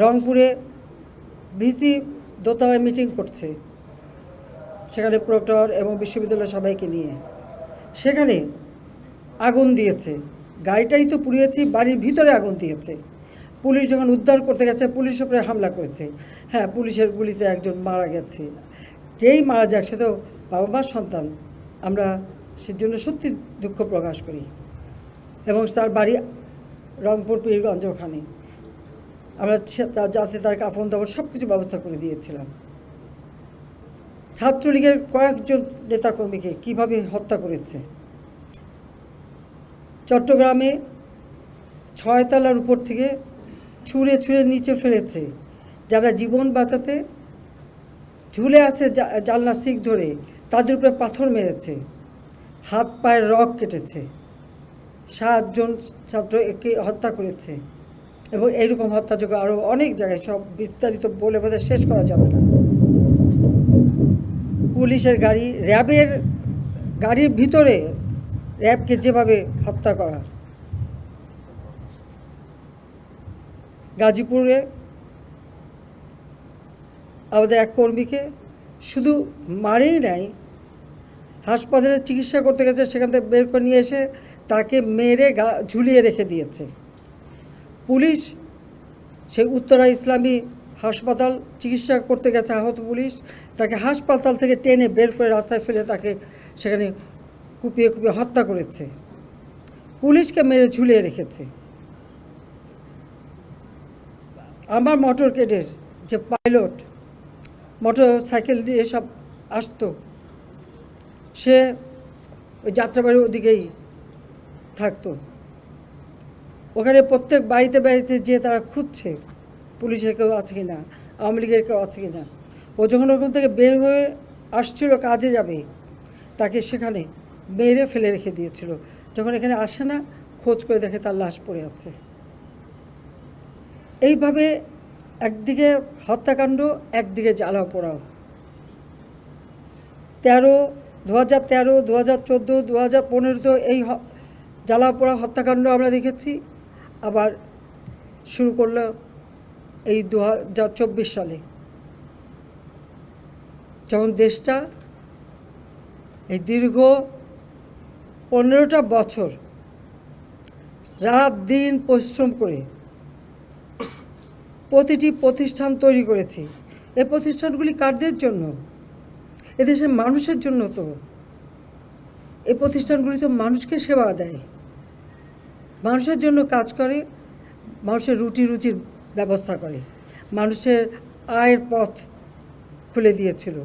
রংপুরে ভিসি দোতলায় মিটিং করছে, সেখানে প্রক্টর এবং বিশ্ববিদ্যালয়ের সবাইকে নিয়ে, সেখানে আগুন দিয়েছে। গাড়িটাই তো পুড়িয়েছি, বাড়ির ভিতরে আগুন দিয়েছে। পুলিশ যখন উদ্ধার করতে গেছে পুলিশের উপরে হামলা করেছে। হ্যাঁ, পুলিশের গুলিতে একজন মারা গেছে। যেই মারা যাক, সে তো বাবা মার সন্তান। আমরা সেজন্য সত্যি দুঃখ প্রকাশ করি। এবং তার বাড়ি রংপুর পীরগঞ্জ, ওখানে আমরা যাতে তার কাফন দাফন সব কিছু ব্যবস্থা করে দিয়েছিলাম। ছাত্রলীগের কয়েকজন নেতাকর্মীকে কিভাবে হত্যা করেছে। চট্টগ্রামে 6 তলার উপর থেকে ছুঁড়ে ছুঁড়ে নিচে ফেলেছে। যারা জীবন বাঁচাতে ঝুলে আছে জানলা শিক ধরে, তাদের উপরে পাথর মেরেছে, হাত পায়ের রগ কেটেছে, 7 জন ছাত্রকে হত্যা করেছে। এবং এইরকম হত্যাযোগ্য আরও অনেক জায়গায়, সব বিস্তারিত বলে বোধহয় শেষ করা যাবে না। পুলিশের গাড়ি, র্যাবের গাড়ির ভিতরে র্যাবকে যেভাবে হত্যা করা। গাজীপুরে আমাদের এক কর্মীকে শুধু মারেই নাই, হাসপাতালে চিকিৎসা করতে গেছে, সেখান থেকে বের করে নিয়ে এসে তাকে মেরে ঝুলিয়ে রেখে দিয়েছে। পুলিশ সেই উত্তরা ইসলামী হাসপাতাল চিকিৎসা করতে গেছে আহত পুলিশ, তাকে হাসপাতাল থেকে টেনে বের করে রাস্তায় ফেলে তাকে সেখানে কুপিয়ে কুপিয়ে হত্যা করেছে। পুলিশকে মেরে ঝুলিয়ে রেখেছে। আমার মোটর কেডের যে পাইলট মোটর সাইকেল দিয়ে সব আসতো, সে ওই যাত্রাবাড়ির ওদিকেই থাকতো। ওখানে প্রত্যেক বাড়িতে বাড়িতে যেয়ে তারা খুঁজছে পুলিশের কেউ আছে কি না, আওয়ামী লীগের কেউ আছে কি না। ও যখন ওখান থেকে বের হয়ে আসছিল কাজে যাবে, তাকে সেখানে মেরে ফেলে রেখে দিয়েছিল। যখন এখানে আসে না, খোঁজ করে দেখে তার লাশ পড়ে আছে। এইভাবে একদিকে হত্যাকাণ্ড, একদিকে জ্বালাও পোড়াও। 2013, 2014, 2015 এই জ্বালাও পোড়া হত্যাকাণ্ড আমরা দেখেছি। আবার শুরু করলো এই 2024 সালে, যখন দেশটা এই দীর্ঘ 15টা বছর রাত দিন পরিশ্রম করে প্রতিটি প্রতিষ্ঠান তৈরি করেছি। এই প্রতিষ্ঠানগুলি কাদের জন্য? এদেশের মানুষের জন্য। তো এই প্রতিষ্ঠানগুলি তো মানুষকে সেবা দেয়, মানুষের জন্য কাজ করে, মানুষের রুজির ব্যবস্থা করে, মানুষের আয়ের পথ খুলে দিয়েছিল।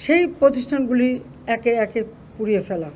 সেই প্রতিষ্ঠানগুলি একে একে পুড়িয়ে ফেলা।